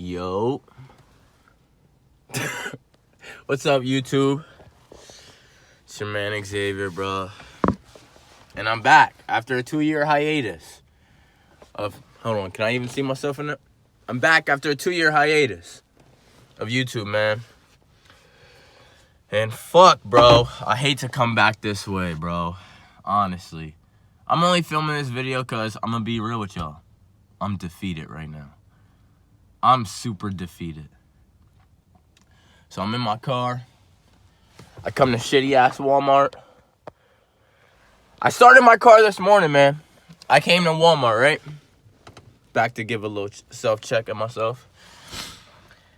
Yo. What's up, YouTube? It's your man Xavier, bro. And I'm back after a 2-year hiatus of... Hold on, can I even see myself in it? I'm back after a 2-year hiatus of YouTube, man. And fuck, bro. I hate to come back this way, bro. Honestly. I'm only filming this video because I'm going to be real with y'all. I'm defeated right now. I'm super defeated. So I'm in my car. I come to shitty-ass Walmart. I started my car this morning, man. I came to Walmart, right? Back to give a little self-check at myself.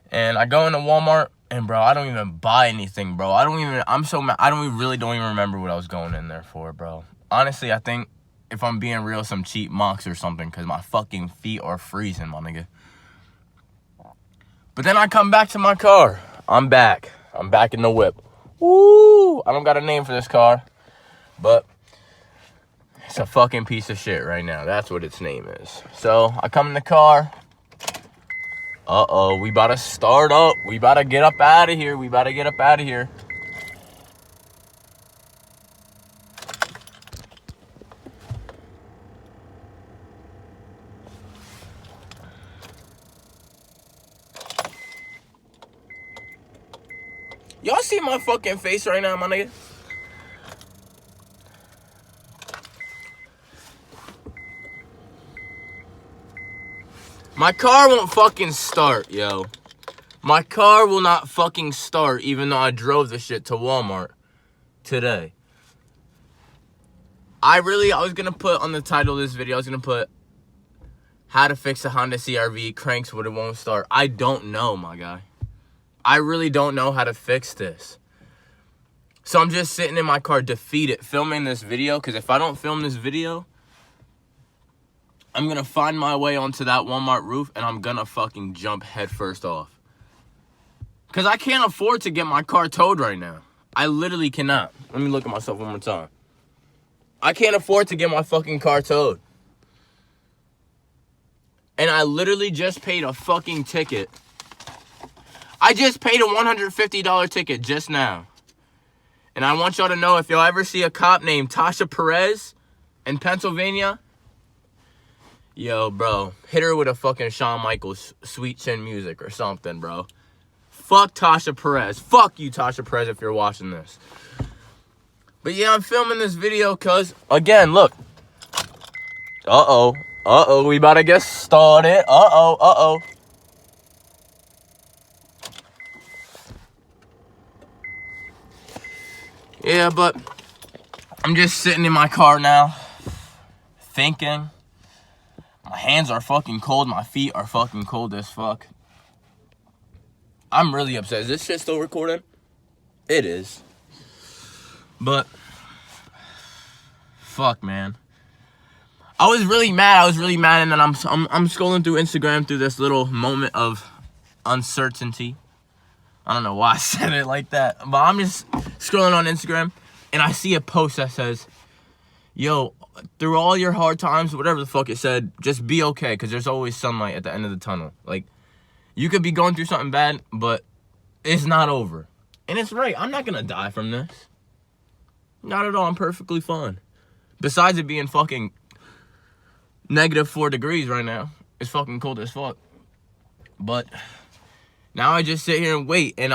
And I go into Walmart, and bro, I don't even buy anything, bro. I'm so mad. Really don't even remember what I was going in there for, bro. Honestly, I think, if I'm being real, some cheap mocks or something, because my fucking feet are freezing, my nigga. But then I come back to my car. I'm back. I'm back in the whip. Woo! I don't got a name for this car, but it's a fucking piece of shit right now. That's what its name is. So I come in the car. Uh-oh, we about to start up. We about to get up out of here. Y'all see my fucking face right now, my nigga? My car won't fucking start, yo. My car will not fucking start even though I drove the shit to Walmart today. I was going to put on the title of this video, I was going to put how to fix a Honda CR-V, cranks but it won't start. I don't know, my guy. I really don't know how to fix this. So I'm just sitting in my car defeated filming this video, because if I don't film this video, I'm going to find my way onto that Walmart roof and I'm going to fucking jump headfirst off. Because I can't afford to get my car towed right now. I literally cannot. Let me look at myself one more time. I can't afford to get my fucking car towed. And I literally just paid a fucking ticket. I just paid a $150 ticket just now. And I want y'all to know, if y'all ever see a cop named Tasha Perez in Pennsylvania, yo, bro, hit her with a fucking Shawn Michaels Sweet Chin music or something, bro. Fuck Tasha Perez. Fuck you, Tasha Perez, if you're watching this. But yeah, I'm filming this video because, again, look. Uh-oh, we about to get started. Uh-oh. Yeah, but I'm just sitting in my car now, thinking. My hands are fucking cold. My feet are fucking cold as fuck. I'm really upset. Is this shit still recording? It is. But, fuck, man. I was really mad, and then I'm scrolling through Instagram through this little moment of uncertainty. I don't know why I said it like that, but I'm just scrolling on Instagram, and I see a post that says, yo, through all your hard times, whatever the fuck it said, just be okay, because there's always sunlight at the end of the tunnel. Like, you could be going through something bad, but it's not over. And it's right. I'm not going to die from this. Not at all. I'm perfectly fine. Besides it being fucking -4 degrees right now. It's fucking cold as fuck. But now I just sit here and wait. And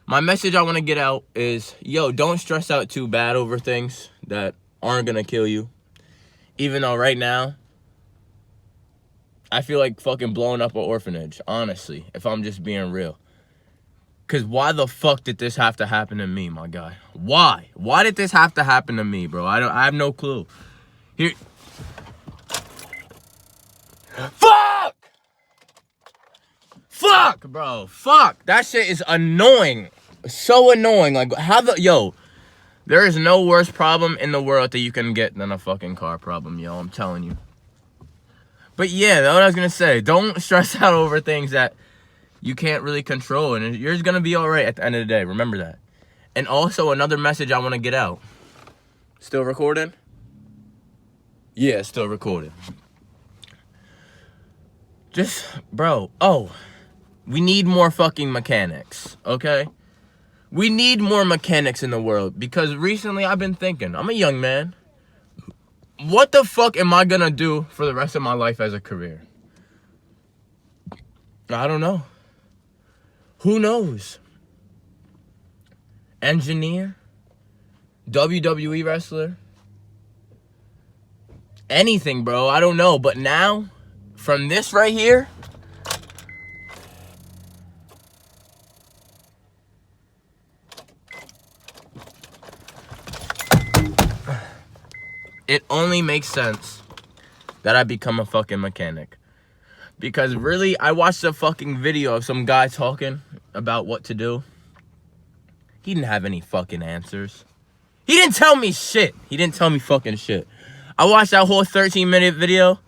my message I want to get out is, yo, don't stress out too bad over things that aren't going to kill you. Even though right now, I feel like fucking blowing up an orphanage, honestly, if I'm just being real. Because why the fuck did this have to happen to me, my guy? Why? Why did this have to happen to me, bro? I have no clue. Here. Fuck! Fuck, bro. Fuck. That shit is annoying. So annoying. Like, yo, there is no worse problem in the world that you can get than a fucking car problem, yo. I'm telling you. But yeah, that's what I was going to say. Don't stress out over things that you can't really control. And you're going to be all right at the end of the day. Remember that. And also, another message I want to get out. Still recording? Yeah, still recording. bro, we need more fucking mechanics, okay? We need more mechanics in the world, because recently I've been thinking, I'm a young man. What the fuck am I gonna do for the rest of my life as a career? I don't know. Who knows? Engineer? WWE wrestler? Anything, bro. I don't know. But now, from this right here, it only makes sense that I become a fucking mechanic. Because really, I watched a fucking video of some guy talking about what to do. He didn't have any fucking answers. He didn't tell me shit. He didn't tell me fucking shit. I watched that whole 13-minute video,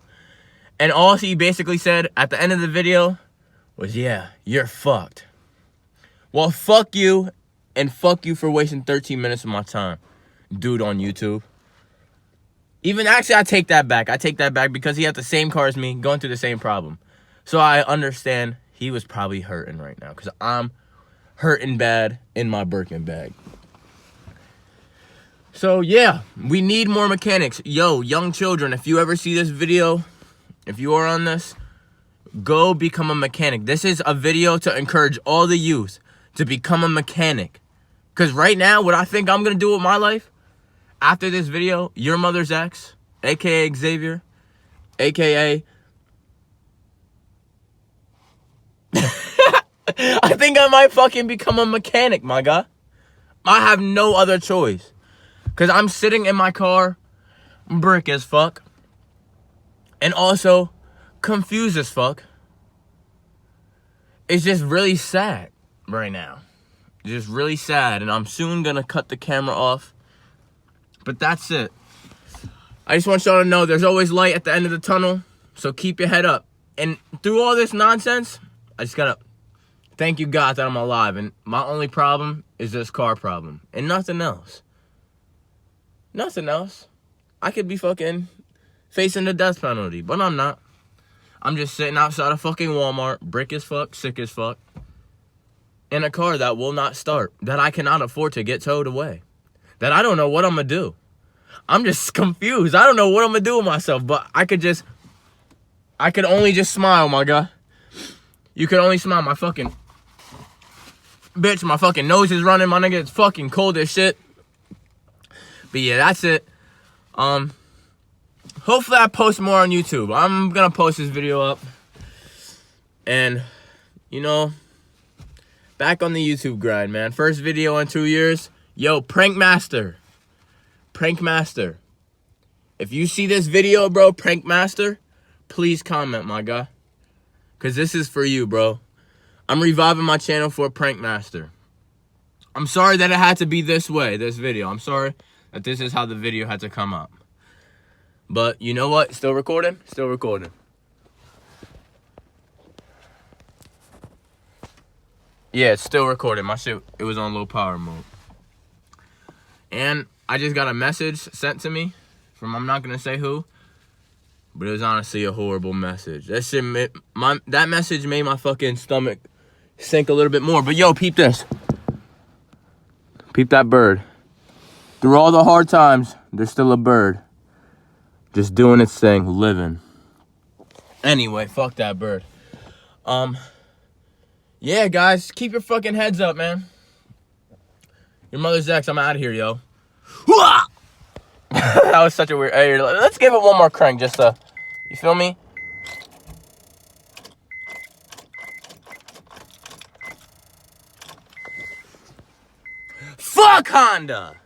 and all he basically said at the end of the video was, yeah, you're fucked. Well, fuck you, and fuck you for wasting 13 minutes of my time, dude on YouTube. Actually, I take that back. I take that back because he had the same car as me, going through the same problem. So I understand he was probably hurting right now, because I'm hurting bad in my Birkin bag. So yeah, we need more mechanics. Yo, young children, if you ever see this video, if you are on this, go become a mechanic. This is a video to encourage all the youth to become a mechanic. Because right now, what I think I'm going to do with my life, after this video, your mother's ex, a.k.a. Xavier, a.k.a. I think I might fucking become a mechanic, my guy. I have no other choice. Because I'm sitting in my car, brick as fuck, and also confused as fuck. It's just really sad right now. Just really sad, and I'm soon going to cut the camera off. But that's it. I just want y'all to know there's always light at the end of the tunnel, so keep your head up. And through all this nonsense, I just got to thank you, God, that I'm alive. And my only problem is this car problem, and nothing else. Nothing else. I could be fucking facing the death penalty, but I'm not. I'm just sitting outside of fucking Walmart, brick as fuck, sick as fuck, in a car that will not start, that I cannot afford to get towed away, that I don't know what I'm gonna do. I'm just confused. I don't know what I'm gonna do with myself, but I could only just smile, my guy. You could only smile. My fucking bitch, my fucking nose is running, my nigga. It's fucking cold as shit. But yeah, that's it. Hopefully I post more on YouTube. I'm gonna post this video up. And, you know, back on the YouTube grind, man. First video in 2 years. Yo, Prank Master. Prank Master. If you see this video, bro, Prank Master, please comment, my guy. Because this is for you, bro. I'm reviving my channel for Prank Master. I'm sorry that it had to be this way, this video. I'm sorry that this is how the video had to come up. But you know what? Still recording? Still recording. Yeah, it's still recording. My shit, it was on low power mode. And I just got a message sent to me from, I'm not going to say who, but it was honestly a horrible message. That shit, that message made my fucking stomach sink a little bit more. But yo, peep this. Peep that bird. Through all the hard times, there's still a bird. Just doing its thing, living. Anyway, fuck that bird. Yeah, guys, keep your fucking heads up, man. Your mother's ex, I'm out of here, yo. That was such a weird... Hey, let's give it one more crank, just you feel me? Fuck Honda!